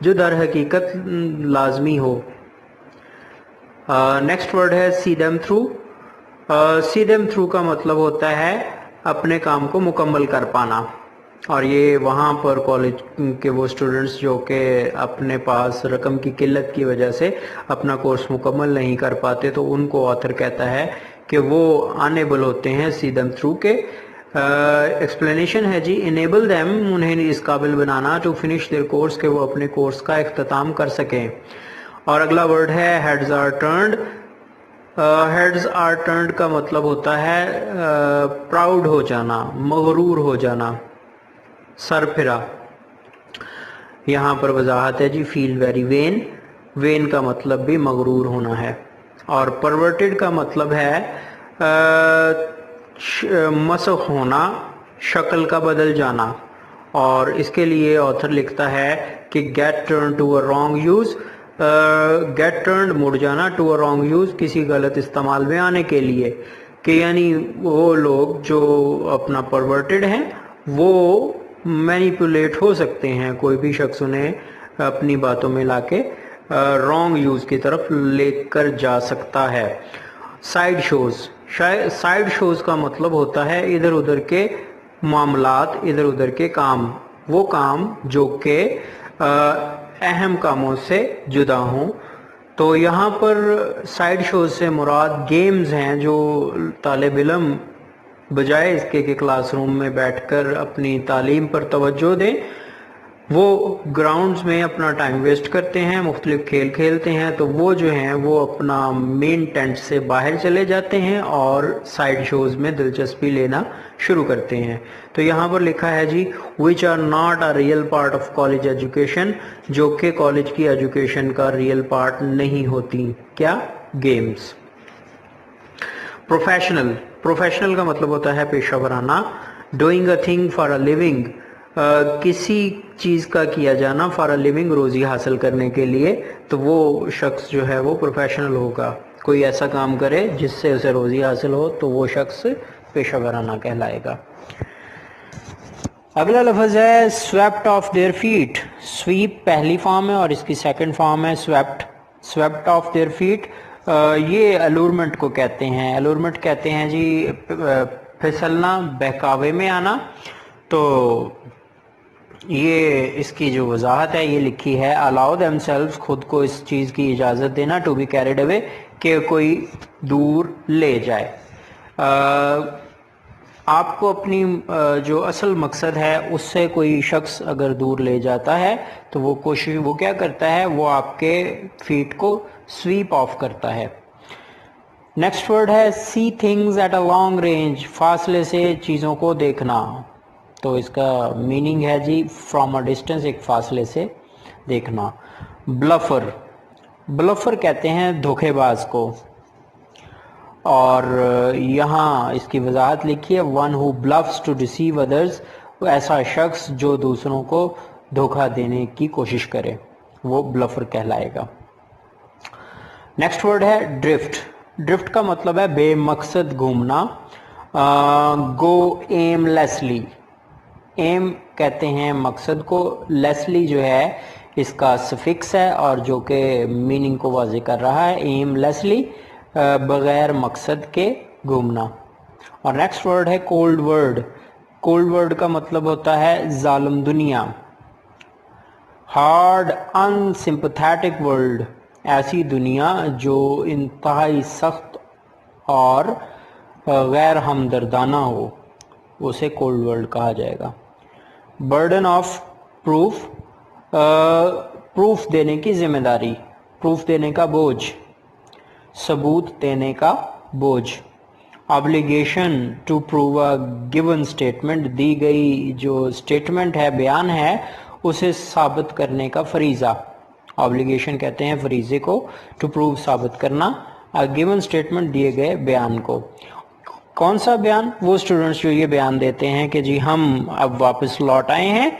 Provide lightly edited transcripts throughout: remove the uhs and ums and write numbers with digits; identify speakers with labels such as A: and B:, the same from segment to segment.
A: جو در حقیقت لازمی ہو. نیکسٹ ورڈ ہے see them through. See them through کا مطلب ہوتا ہے اپنے کام کو مکمل کر پانا, اور یہ وہاں پر کالج کے وہ اسٹوڈنٹس جو کہ اپنے پاس رقم کی قلت کی وجہ سے اپنا کورس مکمل نہیں کر پاتے, تو ان کو آتھر کہتا ہے کہ وہ انیبل ہوتے ہیں سی دیم تھرو کے. ایکسپلینیشن ہے جی انیبل دیم, انہیں اس قابل بنانا ٹو فنش دیئر کورس, کہ وہ اپنے کورس کا اختتام کر سکیں. اور اگلا ورڈ ہے heads are turned. Heads are turned کا مطلب ہوتا ہے پراؤڈ ہو جانا, مغرور ہو جانا, سر پھرا. یہاں پر وضاحت ہے جی فیل ویری وین. وین کا مطلب بھی مغرور ہونا ہے. اور پرورٹڈ کا مطلب ہے مسخ ہونا, شکل کا بدل جانا. اور اس کے لیے آتھر لکھتا ہے کہ get turn to a wrong use. Get turned مڑ جانا, ٹو اے رانگ یوز کسی غلط استعمال میں آنے کے لیے, کہ یعنی وہ لوگ جو اپنا پرورٹڈ ہیں وہ مینیپولیٹ ہو سکتے ہیں, کوئی بھی شخص انہیں اپنی باتوں میں لا کے رانگ یوز کی طرف لے کر جا سکتا ہے. Side shows. سائیڈ شوز کا مطلب ہوتا ہے ادھر ادھر کے معاملات, ادھر ادھر کے کام, وہ کام جو کہ اہم کاموں سے جدا ہوں. تو یہاں پر سائیڈ شوز سے مراد گیمز ہیں جو طالب علم بجائے اس کے کہ کلاس روم میں بیٹھ کر اپنی تعلیم پر توجہ دیں, وہ گراؤنڈز میں اپنا ٹائم ویسٹ کرتے ہیں, مختلف کھیل کھیلتے ہیں. تو وہ جو ہیں وہ اپنا مین ٹینٹ سے باہر چلے جاتے ہیں اور سائیڈ شوز میں دلچسپی لینا شروع کرتے ہیں. تو یہاں پر لکھا ہے جی which are not a real part of college education, جو کہ کالج کی ایجوکیشن کا ریئل پارٹ نہیں ہوتی. کیا؟ گیمز. پروفیشنل. پروفیشنل کا مطلب ہوتا ہے پیشہ ورانہ. doing a thing for a living, کسی چیز کا کیا جانا فار اے لیونگ, روزی حاصل کرنے کے لیے. تو وہ شخص جو ہے وہ پروفیشنل ہوگا. کوئی ایسا کام کرے جس سے اسے روزی حاصل ہو تو وہ شخص پیشہ ورانہ کہلائے گا. اگلا لفظ ہے swept off their feet. Sweep پہلی فارم ہے اور اس کی سیکنڈ فارم ہے swept. Swept off their feet یہ الورمنٹ کو کہتے ہیں. الورمنٹ کہتے ہیں جی پھسلنا, بہکاوے میں آنا. تو یہ اس کی جو وضاحت ہے یہ لکھی ہے allow themselves, خود کو اس چیز کی اجازت دینا, to be carried away, کہ کوئی دور لے جائے. آپ کو اپنی جو اصل مقصد ہے اس سے کوئی شخص اگر دور لے جاتا ہے تو وہ کیا کرتا ہے, وہ آپ کے فیٹ کو سویپ آف کرتا ہے. نیکسٹ ورڈ ہے see things at a long range, فاصلے سے چیزوں کو دیکھنا. تو اس کا میننگ ہے جی فرام اے ڈسٹینس, ایک فاصلے سے دیکھنا. بلفر. بلفر کہتے ہیں دھوکے باز کو. اور یہاں اس کی وضاحت لکھی ہے one who bluffs to deceive others, ایسا شخص جو دوسروں کو دھوکہ دینے کی کوشش کرے وہ بلفر کہلائے گا. نیکسٹ ورڈ ہے ڈرفٹ. ڈرفٹ کا مطلب ہے بے مقصد گھومنا. گو ایم لیسلی. ایم کہتے ہیں مقصد کو, لیسلی جو ہے اس کا سفکس ہے اور جو کہ میننگ کو واضح کر رہا ہے. ایم لیسلی, بغیر مقصد کے گھومنا. اور نیکسٹ ورڈ ہے کولڈ ورڈ. کولڈ ورڈ کا مطلب ہوتا ہے ظالم دنیا. ہارڈ ان سمپتھیٹک ورلڈ, ایسی دنیا جو انتہائی سخت اور غیر ہمدردانہ ہو, اسے کولڈ ورلڈ کہا جائے گا. برڈن آف پروف, پروف دینے کی ذمہ داری, پروف دینے کا بوجھ, ثبوت دینے کا بوجھ. obligation to prove a given statement, دی گئی جو اسٹیٹمنٹ ہے, بیان ہے, اسے ثابت کرنے کا فریضہ. obligation کہتے ہیں فریضے کو, ٹو پروو ثابت کرنا, a given statement دیے گئے بیان کو. کون سا بیان؟ وہ اسٹوڈنٹس جو یہ بیان دیتے ہیں کہ جی ہم اب واپس لوٹ آئے ہیں,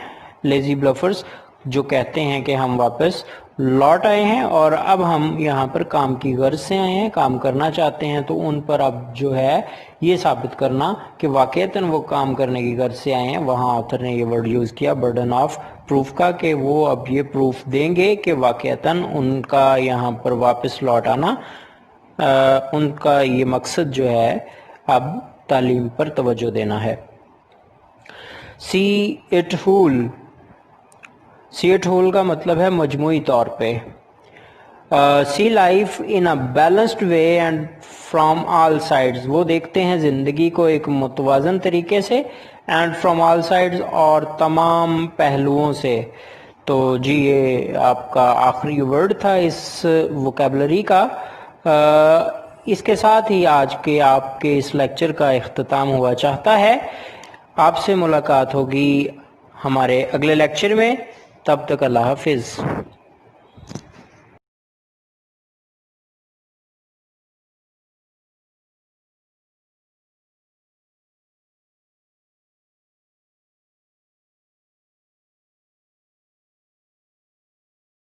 A: لیزی بلفرز جو کہتے ہیں کہ ہم واپس لوٹ آئے ہیں اور اب ہم یہاں پر کام کی غرض سے آئے ہیں، کام کرنا چاہتے ہیں، تو ان پر اب جو ہے یہ ثابت کرنا کہ واقعتاً وہ کام کرنے کی غرض سے آئے ہیں۔ وہاں آتھر نے یہ ورڈ یوز کیا برڈن آف پروف کا، کہ وہ اب یہ پروف دیں گے کہ واقعتاً ان کا یہاں پر واپس لوٹ آنا، ان کا یہ مقصد جو ہے اب تعلیم پر توجہ دینا ہے۔ See it whole, see it whole کا مطلب ہے مجموعی طور پہ۔ See life in a balanced way and from all sides, وہ دیکھتے ہیں زندگی کو ایک متوازن طریقے سے، اینڈ فرام آل سائڈز، اور تمام پہلوؤں سے۔ تو جی یہ آپ کا آخری ورڈ تھا اس ووکیبلری کا۔ اس کے ساتھ ہی آج کے آپ کے اس لیکچر کا اختتام ہوا چاہتا ہے۔ آپ سے ملاقات ہوگی ہمارے اگلے لیکچر میں، تب تک اللہ حافظ۔